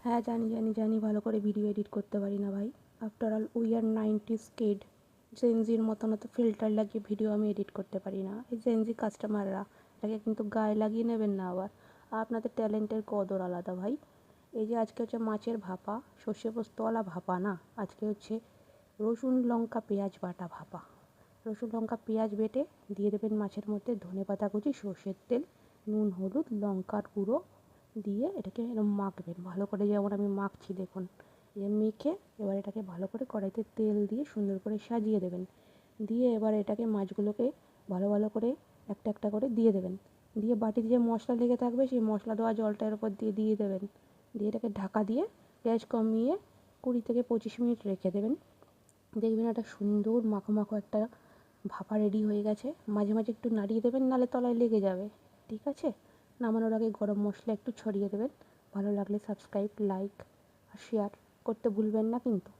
হ্যাঁ, জানি ভালো করে ভিডিও এডিট করতে পারি না ভাই। After all we are 90s kid. জেনজির মতন অত ফিল্টার লাগিয়ে ভিডিও আমি এডিট করতে পারি না। এই জেনজি কাস্টমাররা এটাকে কিন্তু গায়ে লাগিয়ে নেবেন না আবার। আপনাদের ট্যালেন্টের কদর আলাদা ভাই। এই যে আজকে হচ্ছে মাছের ভাপা, সর্ষে পোস্তওয়ালা ভাপা না, আজকে হচ্ছে রসুন লঙ্কা পেঁয়াজ বাটা ভাপা। রসুন লঙ্কা পেঁয়াজ বেটে দিয়ে দেবেন মাছের মধ্যে, ধনেপাতা কুচি, সর্ষের তেল, নুন, হলুদ, লঙ্কার গুঁড়ো দিয়ে এটাকে এরকম মাখবেন ভালো করে, যেমন আমি মাখছি দেখুন। দিয়ে মেখে এবার এটাকে ভালো করে কড়াইতে তেল দিয়ে সুন্দর করে সাজিয়ে দেবেন। দিয়ে এবার এটাকে মাছগুলোকে ভালো করে একটা একটা করে দিয়ে দেবেন। দিয়ে বাটিতে যে মশলা লেগে থাকবে সেই মশলা দেওয়া জলটা এর উপর দিয়ে দেবেন। দিয়ে এটাকে ঢাকা দিয়ে গ্যাস কমিয়ে 20 থেকে 25 মিনিট রেখে দেবেন। দেখবেন একটা সুন্দর মাখো মাখো একটা ভাপা রেডি হয়ে গেছে। মাঝে মাঝে একটু নাড়িয়ে দেবেন, নাহলে তলায় লেগে যাবে। ঠিক আছে? নামানোর আগে গরম মশলা একটু ছড়িয়ে দেবেন। ভালো লাগলে সাবস্ক্রাইব, লাইক আর শেয়ার করতে ভুলবেন না কিন্তু।